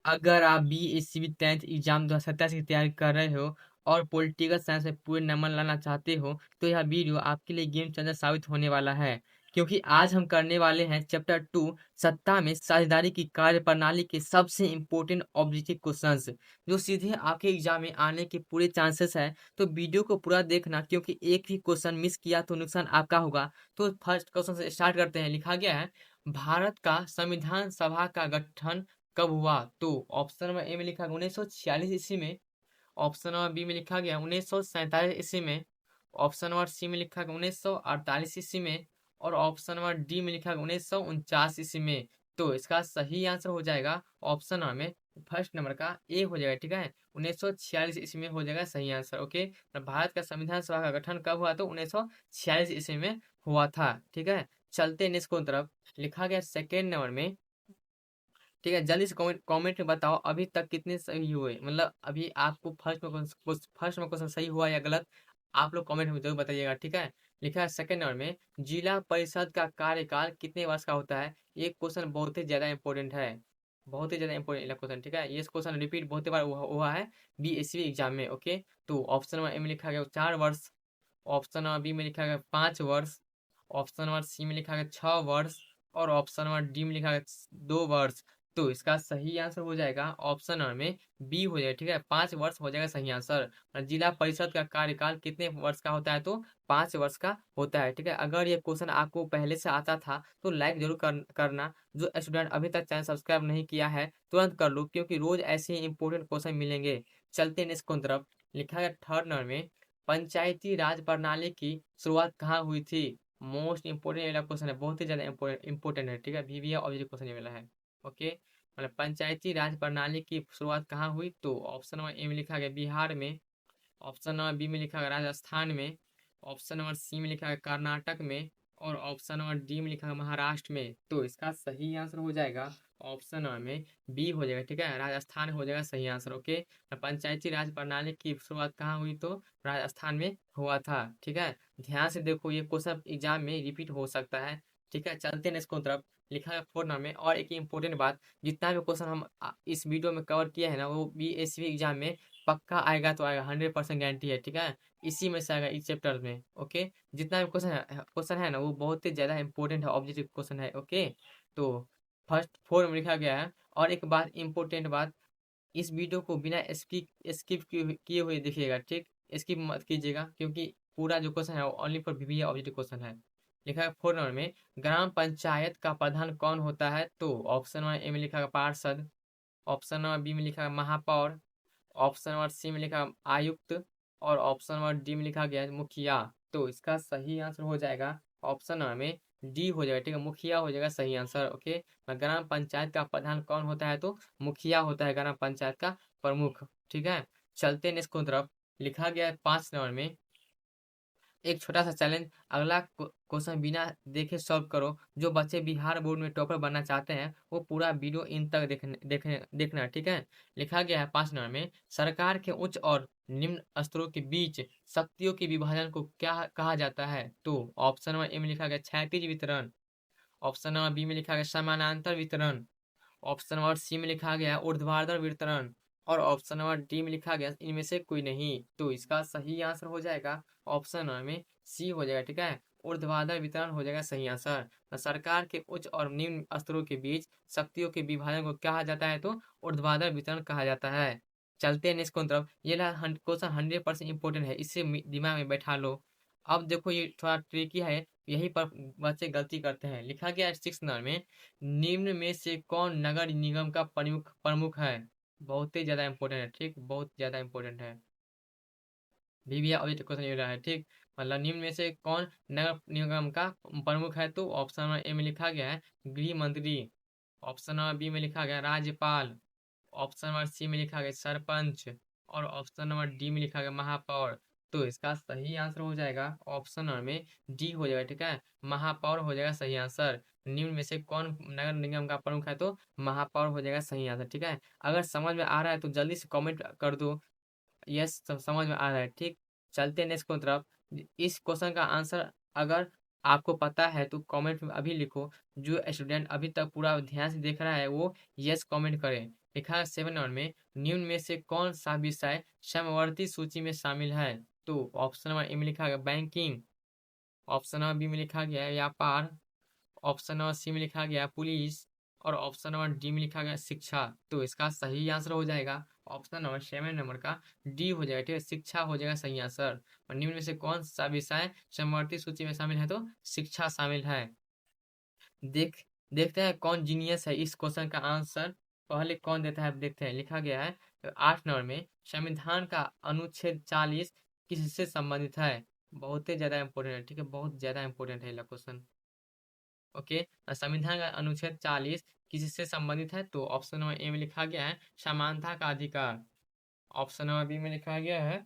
अगर आप BSc 10th exam 2027 की तैयारी कर रहे हो और पॉलिटिकल साइंस में पूरे नंबर लाना चाहते हो, तो यह वीडियो आपके लिए गेम चेंजर साबित होने वाला है। क्योंकि आज हम करने वाले हैं चैप्टर 2 सत्ता में साझेदारी की कार्यप्रणाली के सबसे इंपॉर्टेंट ऑब्जेक्टिव क्वेश्चंस, जो सीधे आपके एग्जाम में आने के पूरे चांसेस है। तो वीडियो को पूरा देखना, क्योंकि एक भी क्वेश्चन मिस किया तो नुकसान आपका होगा। तो फर्स्ट क्वेश्चन से स्टार्ट करते हैं। लिखा गया है, भारत का संविधान सभा का गठन कब हुआ? तो ऑप्शन नंबर ए में लिखा गया 1946 ईस्वी में। ऑप्शन नंबर बी में लिखा गया 1947 ईस्वी में। ऑप्शन नंबर सी में लिखा गया 1948 ईस्वी में। और ऑप्शन नंबर डी में लिखा गया 1949 ईस्वी में। तो इसका सही आंसर हो जाएगा ऑप्शन नंबर में फर्स्ट नंबर का ए हो जाएगा। ठीक है, 1946 ईस्वी में हो जाएगा सही आंसर। ओके, तो भारत का संविधान सभा का गठन कब हुआ? तो 1946 ईस्वी में हुआ था। ठीक है, चलते हैं नेक्स्ट तरफ। लिखा गया सेकेंड नंबर में। ठीक है, जल्दी से कमेंट कमेंट में बताओ अभी तक कितने सही हुए, मतलब अभी आपको फर्स्ट में क्वेश्चन सही हुआ या गलत। आप लोग कमेंट में जरूर बताइएगा। ठीक है, लिखा है सेकंड नंबर में, जिला परिषद का कार्यकाल कितने वर्ष का होता है? ये क्वेश्चन बहुत ही ज्यादा इंपॉर्टेंट है, बहुत ही ज्यादा इंपॉर्टेंट क्वेश्चन। ठीक है, ये क्वेश्चन रिपीट बहुत बार हुआ है बीएसवी एग्जाम में। ओके, तो ऑप्शन नंबर ए में लिखा गया 4 वर्ष। ऑप्शन नंबर बी में लिखा गया 5 वर्ष। ऑप्शन नंबर सी में लिखा गया 6 वर्ष। और ऑप्शन नंबर डी में लिखा गया 2 वर्ष। तो इसका सही आंसर हो जाएगा ऑप्शन नंबर में बी हो जाएगा। ठीक है, 5 वर्ष हो जाएगा सही आंसर। और जिला परिषद का कार्यकाल कितने वर्ष का होता है? तो 5 वर्ष का होता है। ठीक है, अगर ये क्वेश्चन आपको पहले से आता था तो लाइक जरूर करना। जो स्टूडेंट अभी तक चैनल सब्सक्राइब नहीं किया है तुरंत कर लो, क्योंकि रोज ऐसे ही इंपॉर्टेंट क्वेश्चन मिलेंगे। चलते हैं नेक्स्ट की तरफ। लिखा है थर्ड नंबर में, पंचायती राज प्रणाली की शुरुआत कहाँ हुई थी? मोस्ट इंपोर्टेंट वाला क्वेश्चन है, बहुत ही ज्यादा इंपोर्टेंट है। ठीक है, वीवीए ऑब्जेक्टिव क्वेश्चन ये वाला है। ओके, मतलब पंचायती राज प्रणाली की शुरुआत कहाँ हुई? तो ऑप्शन नंबर ए में लिखा गया बिहार में। ऑप्शन नंबर बी में लिखा गया राजस्थान में। ऑप्शन नंबर सी में लिखा गया कर्नाटक में। और ऑप्शन नंबर डी में लिखा गया महाराष्ट्र में। तो इसका सही आंसर हो जाएगा ऑप्शन नंबर में बी हो जाएगा। ठीक है, राजस्थान हो जाएगा सही आंसर। ओके, पंचायती राज प्रणाली की शुरुआत कहाँ हुई? तो राजस्थान में हुआ था। ठीक है, ध्यान से देखो, ये क्वेश्चन एग्जाम में रिपीट हो सकता है। ठीक है, चलते हैं इसको तरफ। लिखा है फोर नंबर में। और एक इंपॉर्टेंट बात, जितना भी क्वेश्चन हम इस वीडियो में कवर किया है ना, वो बीएसवी एग्जाम में पक्का आएगा तो आएगा, 100% गारंटी है। ठीक है, इसी में से आएगा इस चैप्टर में। ओके, जितना भी क्वेश्चन है ना, वो बहुत ही ज्यादा इंपॉर्टेंट है, ऑब्जेक्टिव क्वेश्चन है। ओके, तो फर्स्ट फोर में लिखा गया है। और एक बात इंपॉर्टेंट बात, इस वीडियो को बिना स्किप किए हुए देखिएगा। ठीक, स्किप मत कीजिएगा, क्योंकि पूरा जो क्वेश्चन है वो ओनली फॉर वीवीए ऑब्जेक्टिव क्वेश्चन है। लिखा है फोर नंबर में, ग्राम पंचायत का प्रधान कौन होता है? तो ऑप्शन नंबर ए में लिखा है पार्षद। ऑप्शन नंबर बी में लिखा है महापौर। ऑप्शन नंबर सी में लिखा आयुक्त। और ऑप्शन नंबर डी में लिखा गया है मुखिया। तो इसका सही आंसर हो जाएगा ऑप्शन नंबर में डी हो जाएगा। ठीक है, मुखिया हो जाएगा सही आंसर। ओके, ग्राम पंचायत का प्रधान कौन होता है? तो मुखिया होता है ग्राम पंचायत का प्रमुख। ठीक है, चलते हैं नेक्स्ट तरफ। लिखा गया है 5 नंबर में, एक छोटा सा चैलेंज, अगला क्वेश्चन बिना देखे सॉल्व करो। जो बच्चे बिहार बोर्ड में टॉपर बनना चाहते हैं वो पूरा वीडियो इन तक देखना। ठीक है, लिखा गया है 5 नंबर में, सरकार के उच्च और निम्न स्तरों के बीच शक्तियों के विभाजन को क्या कहा जाता है? तो ऑप्शन नंबर ए में लिखा गया क्षैतिज वितरण। ऑप्शन नंबर बी में लिखा गया समानांतर वितरण। ऑप्शन नंबर सी में लिखा गया ऊर्ध्वाधर वितरण। और ऑप्शन नंबर डी में लिखा गया इनमें से कोई नहीं। तो इसका सही आंसर हो जाएगा ऑप्शन नंबर में सी हो जाएगा। ठीक है, ऊर्ध्वाधर वितरण हो जाएगा सही आंसर। तो सरकार के उच्च और निम्न स्तरों के बीच शक्तियों के विभाजन को कहा जाता है? तो ऊर्ध्वाधर वितरण कहा जाता है। चलते हैं नेक्स्ट तरफ। ये क्वेश्चन 100% इंपॉर्टेंट है, इसे दिमाग में बैठा लो। अब देखो, ये थोड़ा ट्रिकी है, यही पर बच्चे गलती करते हैं। लिखा गया है 6 नंबर में, निम्न में से कौन नगर निगम का प्रमुख प्रमुख है? बहुत ही ज्यादा इंपॉर्टेंट है। ठीक, बहुत ज्यादा इंपॉर्टेंट है, भी ऑब्जेक्ट क्वेश्चन ये रहा है। ठीक, मतलब निम्न में से कौन नगर निगम का प्रमुख है? तो ऑप्शन नंबर ए में लिखा गया है गृह मंत्री। ऑप्शन नंबर बी में लिखा गया राज्यपाल। ऑप्शन नंबर सी में लिखा गया सरपंच। और ऑप्शन नंबर डी में लिखा गया महापौर। तो इसका सही आंसर हो जाएगा ऑप्शन नंबर में डी हो जाएगा। ठीक है, महापौर हो जाएगा सही आंसर। निम्न में से कौन नगर निगम का प्रमुख है? तो महापौर हो जाएगा सही आंसर। ठीक है, अगर समझ में आ रहा है तो जल्दी से कमेंट कर दो यस समझ में आ रहा है। ठीक, चलते हैं नेक्स्ट की तरफ। इस क्वेश्चन का आंसर अगर आपको पता है तो कमेंट में अभी लिखो। जो स्टूडेंट अभी तक पूरा ध्यान से देख रहा है वो यस कमेंट करें। लिखा है 7 नंबर में, निम्न में से कौन सा विषय समवर्ती सूची में शामिल है? तो ऑप्शन नंबर ए में लिखा गया बैंकिंग, ऑप्शन नंबर बी में लिखा गया है व्यापार, ऑप्शन नंबर सी में लिखा गया है पुलिस और ऑप्शन नंबर डी में लिखा गया है शिक्षा। तो इसका सही आंसर हो जाएगा ऑप्शन नंबर 7 नंबर का डी हो जाएगा, ठीक है, शिक्षा हो जाएगा सही आंसर। और निम्न में से कौन सा विषय समवर्ती सूची में शामिल है? तो शिक्षा शामिल है। देख देखते हैं कौन जीनियस है इस क्वेश्चन का आंसर पहले कौन देता है, अब देखते हैं। लिखा गया है 8 नंबर में, संविधान का अनुच्छेद 40 किससे संबंधित है? बहुत ही ज्यादा इंपॉर्टेंट है, ठीक है, बहुत ज्यादा इंपॉर्टेंट है क्वेश्चन। ओके, संविधान का अनुच्छेद 40 किससे संबंधित है? तो ऑप्शन नंबर ए में लिखा गया है समानता का अधिकार, ऑप्शन नंबर बी में लिखा गया है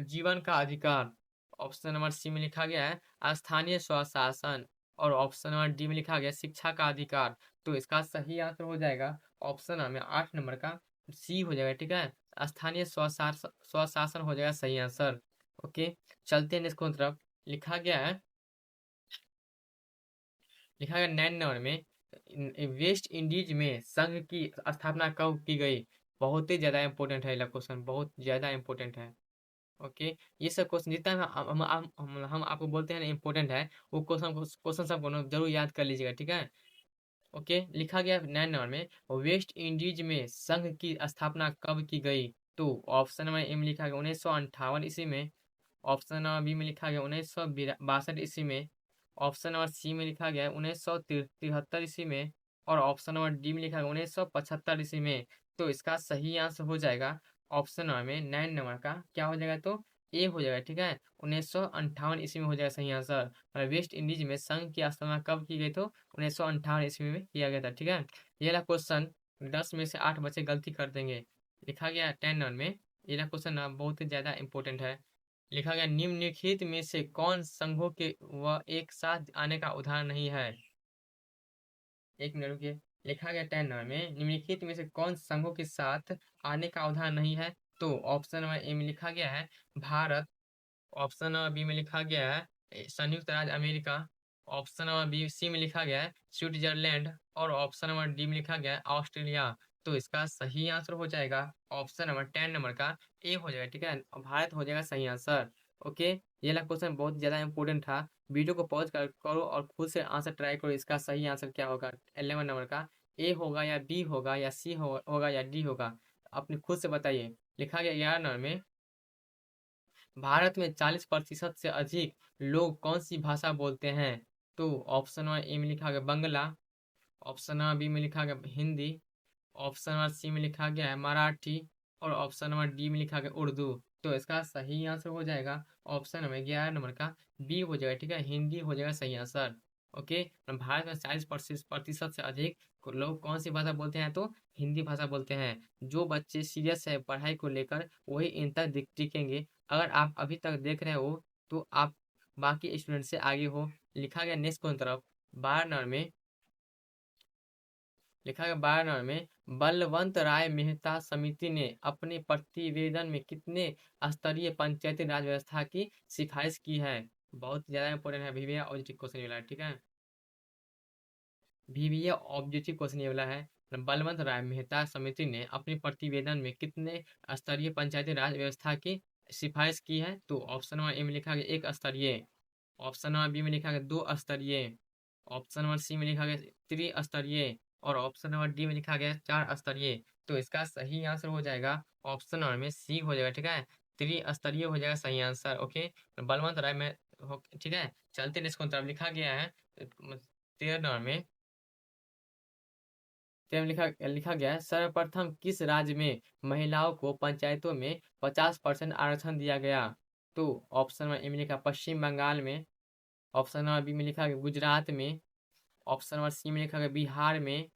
जीवन का अधिकार, ऑप्शन नंबर सी में लिखा गया है स्थानीय स्वशासन और ऑप्शन नंबर डी में लिखा गया है शिक्षा का अधिकार। तो इसका सही आंसर हो जाएगा ऑप्शन नंबर 8 नंबर का सी हो जाएगा, ठीक है, स्थानीय स्वशासन स्वशासन हो जाएगा सही आंसर। ओके, चलते हैं नेक्स्ट की तरफ। लिखा गया है लिखा गया 9 नंबर में, वेस्ट इंडीज में संघ की स्थापना कब की गई? बहुत ही ज्यादा इंपॉर्टेंट है ये क्वेश्चन, बहुत ज्यादा इंपॉर्टेंट है। ओके, ये सब क्वेश्चन जितना हम आपको बोलते हैं ना इम्पोर्टेंट है, वो क्वेश्चन सबको ना जरूर याद कर लीजिएगा, ठीक है। ओके, लिखा गया 9 नंबर में, वेस्ट इंडीज में संघ की स्थापना कब की गई? तो ऑप्शन नंबर ए में लिखा गया 1958 ईस्वी में, ऑप्शन नंबर बी में लिखा गया 1962 ईस्वी में, ऑप्शन नंबर सी में लिखा गया 1973 ईस्वी में और ऑप्शन नंबर डी में लिखा गया 1975 ईस्वी में। तो इसका सही आंसर हो जाएगा ऑप्शन नंबर में 9 नंबर का क्या हो जाएगा? तो ए हो जाएगा, ठीक है, 1958 ईस्वी में हो जाएगा सही आंसर। और वेस्ट इंडीज में संघ की स्थापना कब की गई? तो 1958 ईस्वी में किया गया था, ठीक है। ये वाला क्वेश्चन 10 में से 8 बच्चे गलती कर देंगे। लिखा गया 10 नंबर में, ये वाला क्वेश्चन ना बहुत ही ज्यादा इंपॉर्टेंट है। लिखा गया निम्नलिखित में से कौन संघों के व एक साथ आने का उदाहरण नहीं है? एक मिनट रुकिए। लिखा गया 10 नंबर में, निम्नलिखित में से कौन संघों के साथ आने का उदाहरण नहीं है? तो ऑप्शन नंबर ए में लिखा गया है भारत, ऑप्शन नंबर बी में लिखा गया है संयुक्त राज्य America, option number B C में लिखा गया है स्विट्जरलैंड और ऑप्शन नंबर डी में लिखा गया है ऑस्ट्रेलिया। तो इसका सही आंसर हो जाएगा ऑप्शन नंबर 10 नंबर का ए हो जाएगा, ठीक है, भारत हो जाएगा सही आंसर। ओके, ये वाला क्वेश्चन बहुत ज्यादा इंपॉर्टेंट था। वीडियो को पॉज करो और खुद से आंसर ट्राई करो, इसका सही आंसर क्या होगा 11 नंबर का, ए होगा या बी होगा या सी होगा या डी होगा, अपने खुद से बताइए। लिखा गया 11 नंबर में, भारत में 40% से अधिक लोग कौन सी भाषा बोलते हैं? तो ऑप्शन नंबर ए में लिखा गया बंगला, ऑप्शन नंबर बी में लिखा गया हिंदी, ऑप्शन नंबर सी में लिखा गया है मराठी और ऑप्शन नंबर डी में लिखा गया उर्दू। तो इसका सही आंसर हो जाएगा ऑप्शन नंबर 11 नंबर का बी हो जाएगा, ठीक है, हिंदी हो जाएगा सही आंसर। ओके, भारत में 40% से अधिक लोग कौन सी भाषा बोलते हैं? तो हिंदी भाषा बोलते हैं। जो बच्चे सीरियस है पढ़ाई को लेकर वही इन तक टिकेंगे। अगर आप अभी तक देख रहे हो तो आप बाकी स्टूडेंट से आगे हो। लिखा गया नेक्स्ट की तरफ 12 नंबर में, लिखा गया 12 नंबर में, बलवंत राय मेहता समिति ने अपने प्रतिवेदन में कितने स्तरीय पंचायती राज व्यवस्था की सिफारिश की है? बहुत ज्यादा इंपॉर्टेंट है भैया, ऑब्जेक्टिव क्वेश्चन वाला है, ठीक है, भैया ऑब्जेक्टिव क्वेश्चन ये वाला है। बलवंत राय मेहता समिति ने अपने प्रतिवेदन में कितने स्तरीय पंचायती राज व्यवस्था की सिफारिश की है? तो ऑप्शन नंबर ए में लिखा गया 1 स्तरीय, ऑप्शन नंबर बी में लिखा गया 2 स्तरीय, ऑप्शन नंबर सी में लिखा गया त्रिस्तरीय और ऑप्शन नंबर डी में लिखा गया 4 स्तरीय। तो इसका सही आंसर हो जाएगा ऑप्शन नंबर में सी हो जाएगा, ठीक है, त्रिस्तरीय हो जाएगा सही आंसर। ओके, बलवंत राय में ठीक है, चलते हैं इसको तरफ। लिखा गया है 13 नंबर में, लिखा लिखा गया है सर्वप्रथम किस राज्य में महिलाओं को पंचायतों में 50% आरक्षण दिया गया? तो ऑप्शन नंबर ए में लिखा पश्चिम बंगाल में, ऑप्शन नंबर बी में लिखा गया गुजरात में, ऑप्शन नंबर सी में लिखा गया बिहार में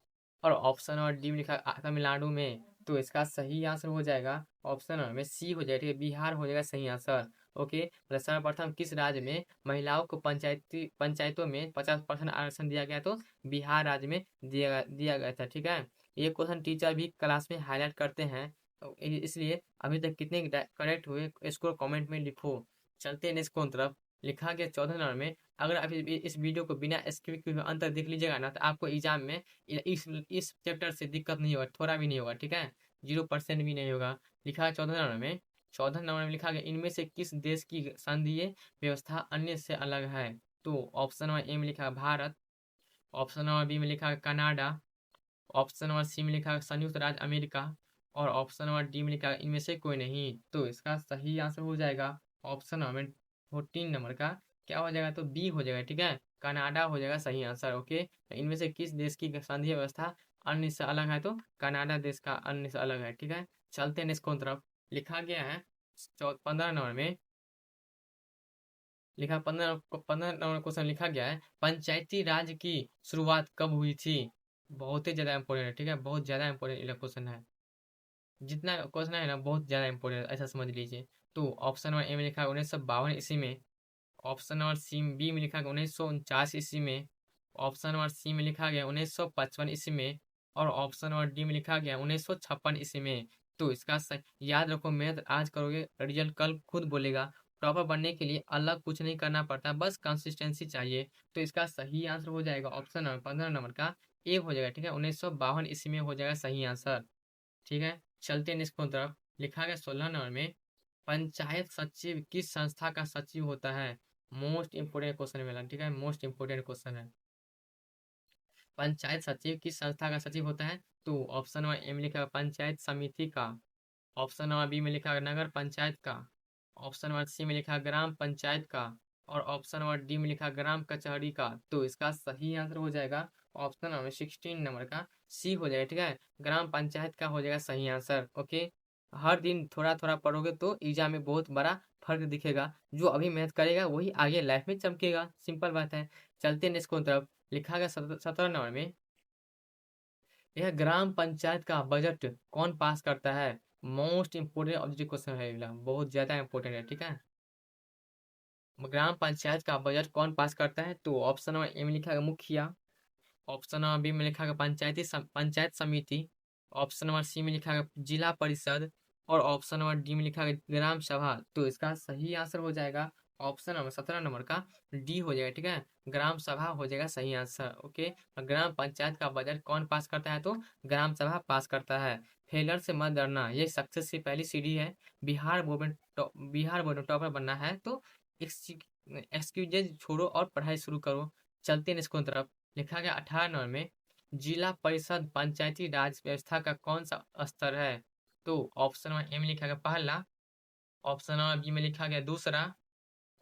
और ऑप्शन नंबर डी में लिखा तमिलनाडु में। तो इसका सही आंसर हो जाएगा ऑप्शन नंबर में सी हो जाएगा, ठीक है, बिहार हो जाएगा सही आंसर। ओके, मतलब सर्वप्रथम किस राज्य में महिलाओं को पंचायतों में 50% आरक्षण दिया गया? तो बिहार राज्य में दिया गया था, ठीक है। ये क्वेश्चन टीचर भी क्लास में हाईलाइट करते हैं, तो इसलिए अभी तक कितने करेक्ट हुए इसको कमेंट में लिखो। चलते हैं नेक्स्ट की तरफ। लिखा गया 14 नंबर में, अगर आप इस वीडियो को बिना स्किप के अंत तक देख लीजिएगा ना, तो आपको एग्जाम में इस चैप्टर से दिक्कत नहीं होगा, थोड़ा भी नहीं होगा, ठीक है, 0% भी नहीं होगा। लिखा है 14 नंबर में, 14 नंबर में लिखा गया, इनमें से किस देश की संघीय व्यवस्था अन्य से अलग है? तो ऑप्शन नंबर ए में लिखा है भारत, ऑप्शन नंबर बी में लिखा है कनाडा, ऑप्शन नंबर सी में लिखा है संयुक्त राज्य अमेरिका, और ऑप्शन नंबर डी में लिखा है इनमें से कोई नहीं। तो इसका सही आंसर हो जाएगा ऑप्शन नंबर 14 नंबर का, क्या हो जाएगा, तो बी हो जाएगा, ठीक है, कनाडा हो जाएगा सही आंसर। ओके, तो इनमें से किस देश की संघीय व्यवस्था अन्य से अलग है? तो कनाडा देश का अन्य से अलग है, ठीक है। चलते हैं नेक्स्ट तरफ। लिखा गया है 15 नंबर में, लिखा 15 नंबर क्वेश्चन लिखा गया है, पंचायती राज की शुरुआत कब हुई थी? बहुत ही ज्यादा इंपॉर्टेंट है, ठीक है, बहुत ज्यादा इंपॉर्टेंट क्वेश्चन है, जितना क्वेश्चन है ना बहुत ज्यादा इंपॉर्टेंट है, ऐसा समझ लीजिए। तो ऑप्शन नंबर ए में लिखा है 1952 ईस्वी में, ऑप्शन नंबर सी बी में लिखा गया 1949 ईस्वी में, ऑप्शन नंबर सी में लिखा गया 1955 ईस्वी में, और ऑप्शन नंबर डी में लिखा गया 1956 ईस्वी में। तो इसका याद रखो, मेहनत आज करोगे, रिजल्ट कल खुद बोलेगा। टॉपर बनने के लिए अलग कुछ नहीं करना पड़ता, बस कंसिस्टेंसी चाहिए। तो इसका सही आंसर हो जाएगा ऑप्शन नंबर 15 नंबर का ए हो जाएगा, ठीक है, 1952 ईस्वी में हो जाएगा सही आंसर, ठीक है। चलते हैं नेक्स्ट तरफ। लिखा गया 16 नंबर में, पंचायत सचिव किस संस्था का सचिव होता है? मोस्ट इंपोर्टेंट क्वेश्चन मिला, ठीक है, मोस्ट इंपोर्टेंट क्वेश्चन है। पंचायत सचिव किस संस्था का सचिव होता है? तो ऑप्शन नंबर ए में लिखा है पंचायत समिति का, ऑप्शन नंबर बी में लिखा है नगर पंचायत का, ऑप्शन नंबर सी में लिखा है ग्राम पंचायत का, और ऑप्शन नंबर डी में लिखा है ग्राम कचहरी का। तो इसका सही आंसर हो जाएगा ऑप्शन नंबर 16 नंबर का सी हो जाएगा, ठीक है, ग्राम पंचायत का हो जाएगा सही आंसर। ओके, हर दिन थोड़ा थोड़ा पढ़ोगे तो एग्जाम में बहुत बड़ा फर्क दिखेगा, जो अभी मेहनत करेगा वही आगे लाइफ में चमकेगा, सिंपल बात है। चलते हैं नेक्स्ट तरफ। लिखा गया 17 नंबर में, यह ग्राम पंचायत का बजट कौन पास करता है? मोस्ट इंपोर्टेंट ऑब्जेक्टिव क्वेश्चन है, ये वाला बहुत ज्यादा इंपोर्टेंट है, ठीक है। ग्राम पंचायत का बजट कौन पास करता है? तो ऑप्शन नंबर ए में लिखा है मुखिया, ऑप्शन नंबर बी में लिखा है पंचायत समिति, ऑप्शन नंबर सी में लिखा है जिला परिषद, और ऑप्शन नंबर डी में लिखा है ग्राम सभा। तो इसका सही आंसर हो जाएगा ऑप्शन नंबर 17 नंबर का डी हो जाएगा, ठीक है, ग्राम सभा हो जाएगा सही आंसर। ओके, ग्राम पंचायत का बजट कौन पास करता है? तो ग्राम सभा पास करता है। फेलर से मत डरना, ये सक्सेस की पहली सीढ़ी है। बिहार बोर्ड में टॉपर बनना है तो एक्सक्यूजेज छोड़ो और पढ़ाई शुरू करो। चलते हैं इसको तरफ। लिखा गया 18 नंबर में, जिला परिषद पंचायती राज व्यवस्था का कौन सा स्तर है? तो ऑप्शन नंबर ए में लिखा गया पहला, ऑप्शन नंबर बी में लिखा गया दूसरा,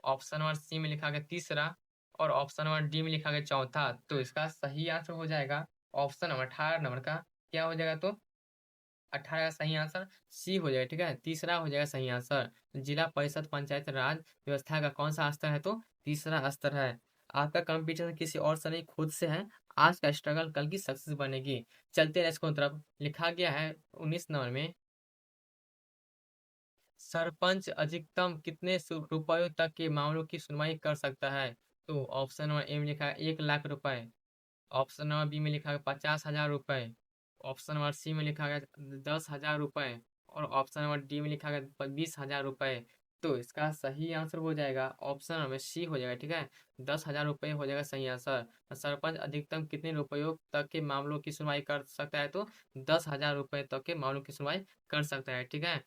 ऑप्शन नंबर सी में लिखा गया तीसरा, और ऑप्शन नंबर डी में लिखा गया चौथा। तो इसका सही आंसर हो जाएगा ऑप्शन नंबर 18 नंबर का, क्या हो जाएगा, तो 18 का सही आंसर सी हो जाएगा, ठीक है, तीसरा हो जाएगा सही आंसर। जिला परिषद पंचायत राज व्यवस्था का कौन सा स्तर है? तो तीसरा स्तर है। आपका कंपटीशन किसी और से नहीं, खुद से है। आज का स्ट्रगल कल की सक्सेस बनेगी। चलते हैं इसको तरफ। लिखा गया है 19 नंबर में, सरपंच अधिकतम कितने रुपयों तक के मामलों की सुनवाई कर सकता है? तो ऑप्शन नंबर ए में लिखा है 1 लाख रुपए, ऑप्शन नंबर बी में लिखा है 50,000 रुपए, ऑप्शन नंबर सी में लिखा गया 10,000 रुपए, और ऑप्शन नंबर डी में लिखा गया 20,000 रुपए। तो इसका सही आंसर हो जाएगा ऑप्शन नंबर सी हो जाएगा, ठीक है, 10,000 रुपये हो जाएगा सही आंसर। सरपंच अधिकतम कितने रुपयों तक के मामलों की सुनवाई कर सकता है? तो 10,000 रुपये तक के मामलों की सुनवाई कर सकता है, ठीक है।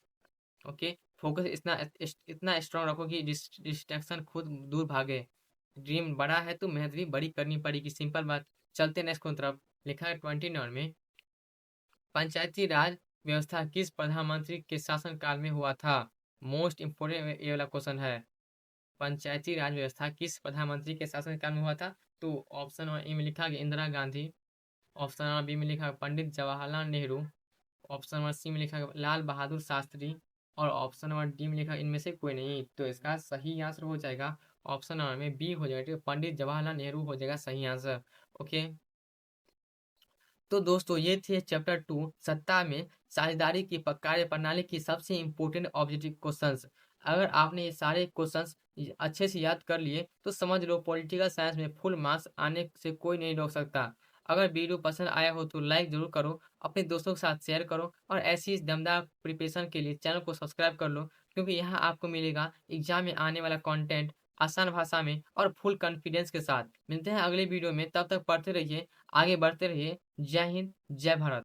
ओके, फोकस इतना स्ट्रांग रखो कि डिस्ट्रैक्शन खुद दूर भागे। ड्रीम बड़ा है तो मेहनत भी बड़ी करनी पड़ेगी, सिंपल बात। चलते नेक्स्ट की तरफ। लिखा है 20 नंबर में, पंचायती राज व्यवस्था किस प्रधानमंत्री के शासन काल में हुआ था? मोस्ट इंपोर्टेंट ये वाला क्वेश्चन है। पंचायती राज व्यवस्था किस प्रधानमंत्री के शासन काल में हुआ था? तो ऑप्शन नंबर ए में लिखा गया Indira Gandhi, option number B में लिखा गया Pandit Jawaharlal Nehru, option number C में लिखा गया लाल बहादुर शास्त्री, और ऑप्शन नंबर डी में लिखा इनमें से कोई नहीं। तो इसका सही आंसर हो जाएगा ऑप्शन नंबर में बी हो जाएगा, ठीक है, पंडित जवाहरलाल नेहरू हो जाएगा सही आंसर। ओके, तो दोस्तों ये थे चैप्टर 2 सत्ता में साझेदारी की कार्य प्रणाली की सबसे इंपॉर्टेंट ऑब्जेक्टिव क्वेश्चंस। अगर आपने ये सारे क्वेश्चंस अच्छे से याद कर लिए तो समझ लो पॉलिटिकल साइंस में फुल मार्क्स आने से कोई नहीं रोक सकता। अगर वीडियो पसंद आया हो तो लाइक जरूर करो, अपने दोस्तों के साथ शेयर करो, और ऐसी दमदार प्रिपरेशन के लिए चैनल को सब्सक्राइब कर लो, क्योंकि यहाँ आपको मिलेगा एग्जाम में आने वाला कंटेंट आसान भाषा में और फुल कॉन्फिडेंस के साथ। मिलते हैं अगले वीडियो में, तब तक पढ़ते रहिए, आगे बढ़ते रहिए। जय हिंद, जय भारत।